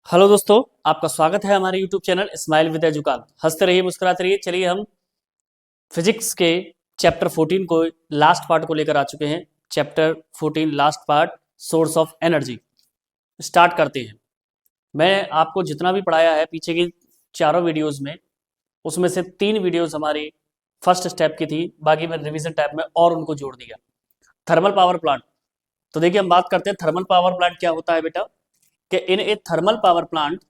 Hello दोस्तों, आपका स्वागत है हमारे यूट्यूब चैनल स्माइल विद एजुकांत। हंसते रहिए, मुस्कुराते रहिए। चलिए हम फिजिक्स के चैप्टर 14 को लास्ट पार्ट को लेकर आ चुके हैं। Chapter 14 last part, source of energy. Start करते हैं। मैं आपको जितना भी पढ़ाया है पीछे की चारों वीडियोस में, उसमें से 3 वीडियोस हमारी फर्स्ट स्टेप की थी, बाकी मैं रिवीजन टाइप में और उनको जोड़ दिया। थर्मल पावर प्लांट, तो देखिए हम बात करते हैं थर्मल पावर प्लांट क्या होता है बेटा। कि in a thermal power plant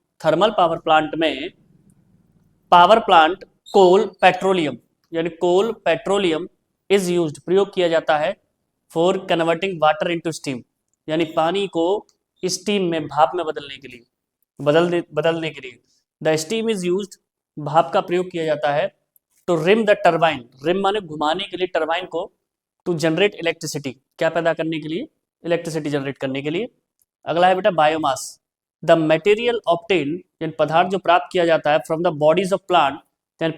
में power plant coal petroleum is used, प्रयोग किया जाता है for converting water into steam, यानी पानी को स्टीम में, भाप में बदलने के लिए, बदलने के लिए द स्टीम इज यूज्ड, भाप का प्रयोग किया जाता है to rim the turbine, rim माने घुमाने के लिए टरबाइन को, टू जनरेट इलेक्ट्रिसिटी, क्या पैदा करने के लिए, इलेक्ट्रिसिटी जनरेट करने के लिए। अगला है बेटा बायोमास, द मटेरियल ऑब्टेन, यानी पदार्थ जो प्राप्त किया जाता है from the bodies of plant, यानी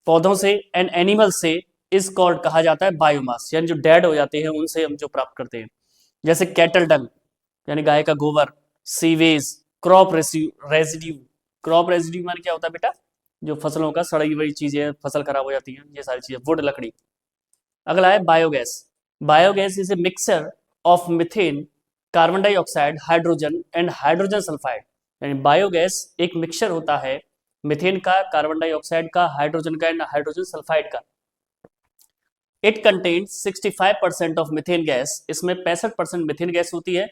पौधों से एंड एनिमल से, इज कॉल्ड, कहा जाता है बायोमास, यानी जो डेड हो जाते हैं उनसे हम जो प्राप्त करते हैं, जैसे कैटल डंग यानी गाय का गोबर, सीवेज, रेजिड्यू क्रॉप रेजिड्यू माने क्या होता है बेटा, जो फसलों का सड़ी हुई चीजें, फसल खराब हो जाती है, ये सारी चीजें, वुड लकड़ी। अगला है biogas, biogas is a mixture of methane, carbon dioxide, hydrogen and hydrogen sulphide, यानी बायोगैस एक मिक्सचर होता है मिथेन का, कार्बन डाइऑक्साइड का, हाइड्रोजन का एंड हाइड्रोजन सल्फाइड का। It contains 65% of methane gas, इसमें 65% मिथेन गैस होती है।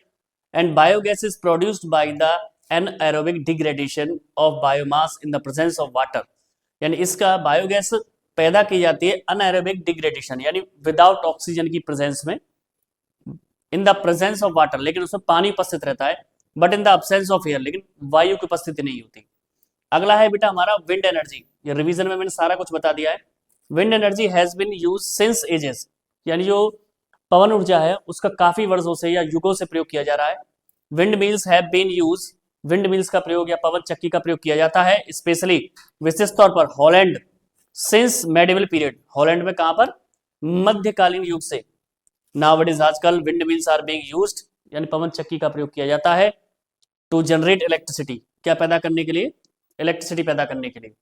And biogas is produced by the anaerobic degradation of biomass in the presence of water, यानी इसका बायोगैस पैदा की जाती है अनएरोबिक डिग्रेडेशन, यानी विदाउट ऑक्सीजन की प्रेजेंस में, in the presence of water, लेकिन उसमें पानी उपस्थित रहता है, but in the absence of air, लेकिन वायु की उपस्थिति नहीं होती। अगला है बेटा हमारा विंड एनर्जी, ये रिवीजन में मैंने सारा कुछ बता दिया है। Wind energy has been use since ages, यानी जो पवन ऊर्जा है उसका काफी वर्षों से या युगों से प्रयोग किया जा रहा है। Windmills have been use, windmills का प्रयोग या पवन चक्की का प्रयोग किया जाता है, स्पेशली विशेष तौर पर Holland, since medieval period, Holland में कहां पर, मध्यकालीन युग से। नाउअडेज आजकल windmills are being used, यानी पवन चक्की का प्रयोग किया जाता है टू जनरेट इलेक्ट्रिसिटी, क्या पैदा करने के लिए, इलेक्ट्रिसिटी पैदा करने के लिए।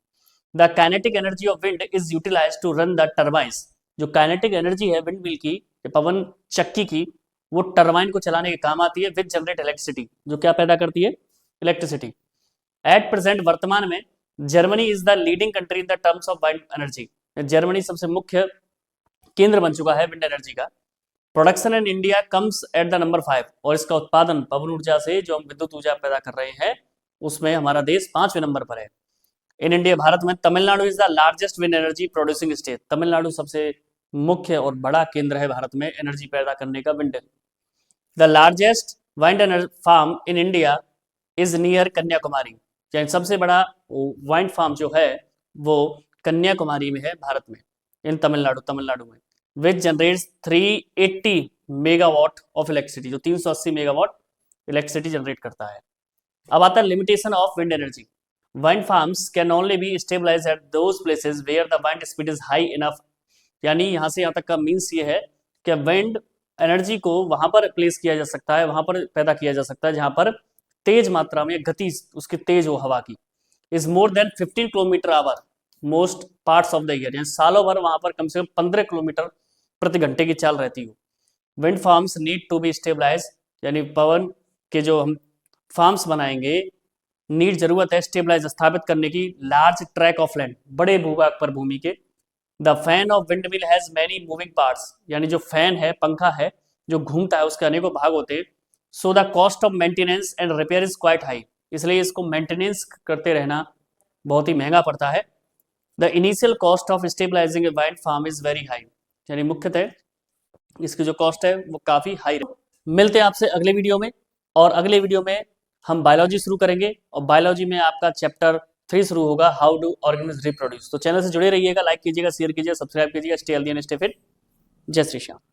The kinetic energy of wind is utilised to run the turbines, जो काइनेटिक एनर्जी है विंड मिल की, पवन चक्की की, वो टरबाइन को चलाने के काम आती है, विच जनरेट इलेक्ट्रिसिटी, जो क्या पैदा करती है, इलेक्ट्रिसिटी। एट प्रेजेंट, वर्तमान में Germany is the leading country in the terms of wind energy, Germany सबसे मुख्य केंद्र बन चुका है विंड एनर्जी का। Production in India comes at the number 5, और इसका उत्पादन पवन ऊर्जा से जो हम विद्युत ऊर्जा पैदा कर रहे हैं उसमें हमारा देश 5वें नंबर पर है। इन इंडिया, भारत में Tamil Nadu is the largest wind energy producing state, Tamil Nadu सबसे मुख्य और बड़ा केंद्र है भारत में एनर्जी पैदा करने का, wind. The largest wind energy farm in India is near Kanyakumari, यानी सबसे बड़ा विंड फार्म जो है वो कन्याकुमारी में है भारत में, इन तमिलनाडु में, विच जनरेट्स 380 मेगावाट ऑफ इलेक्ट्रिसिटी, जो 380 मेगावाट इलेक्ट्रिसिटी जनरेट करता है। अब आता है limitation of wind energy. Wind farms can only be stabilised at those places where the wind speed is high enough, यानी यहां से यहां तक का मीन्स ये है कि विंड एनर्जी को वहां पर प्लेस किया जा सकता है, वहां पर पैदा किया जा सकता है जहां पर तेज मात्रा में गति उसकी तेज हो हवा की, is more than 15 kilometre our most parts of the year, यानी सालों भर वहां पर कम से कम 15 किलोमीटर प्रति घंटे की चाल रहती हो। Wind farms need to be stabilise, यानी पवन के जो हम फार्म्स बनाएंगे, नीड जरूरत है स्टेबलाइज, स्थापित करने की, लार्ज ट्रैक ऑफ लैंड, बड़े भूभाग पर भूमि के। The fan of wind mill has many moving parts, यानी जो फैन है, पंखा है जो घूमता है, उसके अनेकों भाग होते हैं। So the cost of maintenance and repair is quite high, इसलिए इसको मेंटेनेंस करते रहना बहुत ही महंगा पड़ता है। The initial cost of stabilising a wind farm is very high, यानी मुख्यतः इसकी जो कॉस्ट है वो काफी हाई है। मिलते हैं आपसे अगले वीडियो में, और अगले वीडियो में हम बायोलॉजी शुरू करेंगे, और बायोलॉजी में आपका चैप्टर 3 शुरू होगा, हाउ डू ऑर्गेनिज्म रिप्रोड्यूस। तो चैनल से जुड़े रहिएगा, लाइक कीजिएगा, शेयर कीजिएगा, सब्सक्राइब कीजिएगा। Stay healthy and stay fit. जय श्री श्याम।